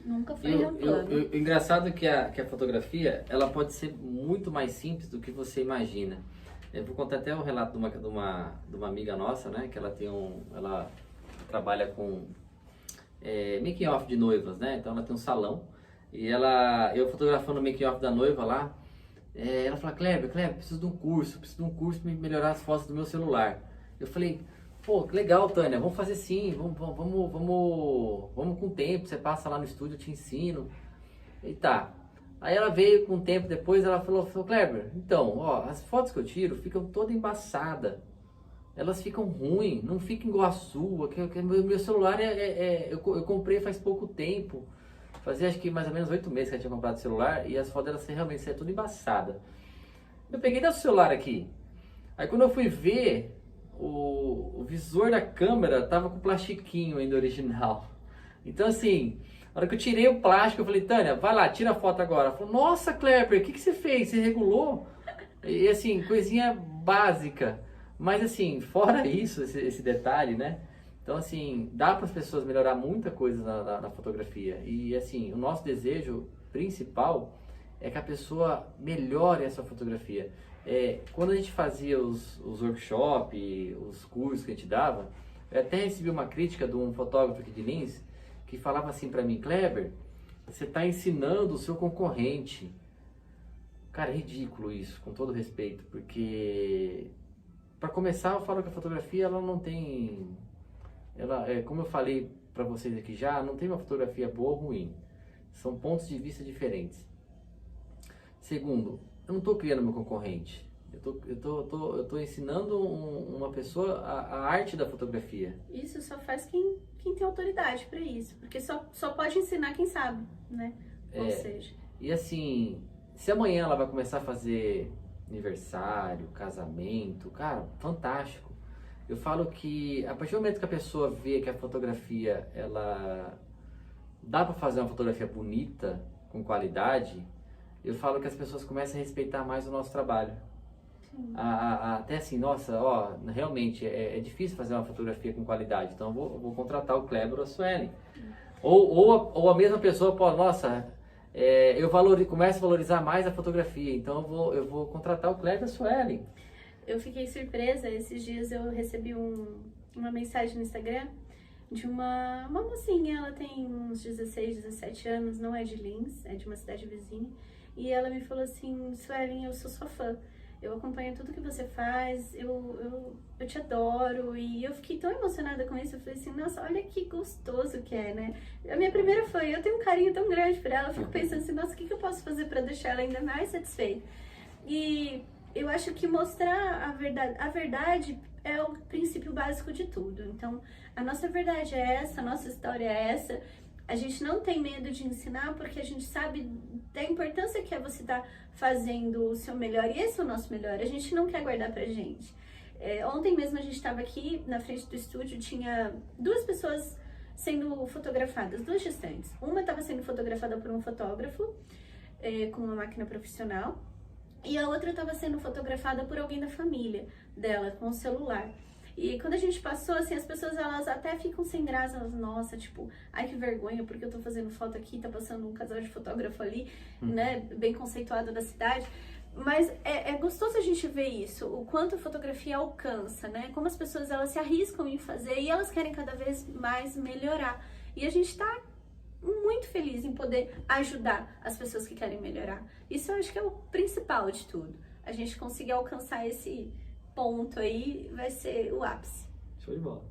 Nunca foi um plano. O engraçado é que a fotografia, ela pode ser muito mais simples do que você imagina. Eu vou contar até o relato de uma amiga nossa, né? Que ela tem ela trabalha com making off de noivas, né? Então ela tem um salão e eu fotografando o making off da noiva lá, ela fala, Kleber, preciso de um curso para melhorar as fotos do meu celular. Eu falei, pô, que legal, Tânia, vamos fazer sim, vamos com o tempo, você passa lá no estúdio, eu te ensino. E tá. Aí ela veio com um tempo depois, ela falou, Kleber, então, ó, as fotos que eu tiro ficam toda embaçada. Elas ficam ruins, não ficam igual a sua. Meu celular eu comprei faz pouco tempo. Fazia acho que mais ou menos 8 meses que eu tinha comprado o celular e as fotos elas realmente saíam tudo embaçada. Eu peguei do celular aqui. Aí quando eu fui ver, o visor da câmera tava com plastiquinho ainda original. Então assim, na hora que eu tirei o plástico, eu falei, Tânia, vai lá, tira a foto agora. Ela falou, nossa, Kleber, o que você fez? Você regulou? E assim, coisinha básica. Mas assim, fora isso, esse detalhe, né? Então assim, dá para as pessoas melhorar muita coisa na fotografia. E assim, o nosso desejo principal é que a pessoa melhore essa fotografia. Quando a gente fazia os workshops, os cursos que a gente dava, eu até recebi uma crítica de um fotógrafo aqui de Lins, que falava assim para mim, Kleber, você está ensinando o seu concorrente. Cara, é ridículo isso, com todo respeito, porque para começar eu falo que a fotografia ela não tem, como eu falei para vocês aqui já, não tem uma fotografia boa ou ruim, são pontos de vista diferentes. Segundo, eu não estou criando meu concorrente. Eu tô ensinando uma pessoa a arte da fotografia. Isso só faz quem tem autoridade para isso, porque só pode ensinar quem sabe, né? Ou seja... E assim, se amanhã ela vai começar a fazer aniversário, casamento, cara, fantástico. Eu falo que a partir do momento que a pessoa vê que a fotografia, ela dá para fazer uma fotografia bonita, com qualidade, eu falo que as pessoas começam a respeitar mais o nosso trabalho. Até assim, nossa, ó, realmente é difícil fazer uma fotografia com qualidade, então eu vou contratar o Kleber ou a Suelen. Ou a mesma pessoa pode, nossa, começo a valorizar mais a fotografia, então eu vou contratar o Kleber ou a Suelen. Eu fiquei surpresa, esses dias eu recebi uma mensagem no Instagram de uma mocinha, ela tem uns 16, 17 anos, não é de Lins, é de uma cidade vizinha, e ela me falou assim, Suelen, eu sou sua fã. Eu acompanho tudo que você faz, eu te adoro, e eu fiquei tão emocionada com isso, eu falei assim, nossa, olha que gostoso que é, né? A minha primeira foi, eu tenho um carinho tão grande por ela, eu fico pensando assim, nossa, o que eu posso fazer para deixar ela ainda mais satisfeita? E eu acho que mostrar a verdade é o princípio básico de tudo, então a nossa verdade é essa, a nossa história é essa. A gente não tem medo de ensinar porque a gente sabe da importância que é você estar fazendo o seu melhor. E esse é o nosso melhor, a gente não quer guardar pra gente. Ontem mesmo a gente estava aqui na frente do estúdio, tinha 2 pessoas sendo fotografadas, 2 gestantes. Uma estava sendo fotografada por um fotógrafo com uma máquina profissional e a outra estava sendo fotografada por alguém da família dela com o celular. E quando a gente passou, assim, as pessoas, elas até ficam sem graça, elas, nossa, tipo, ai que vergonha, porque eu tô fazendo foto aqui, tá passando um casal de fotógrafo ali, né, bem conceituado da cidade. Mas é gostoso a gente ver isso, o quanto a fotografia alcança, né, como as pessoas, elas se arriscam em fazer e elas querem cada vez mais melhorar. E a gente tá muito feliz em poder ajudar as pessoas que querem melhorar. Isso eu acho que é o principal de tudo. A gente conseguir alcançar esse ponto aí vai ser o ápice. Show de bola.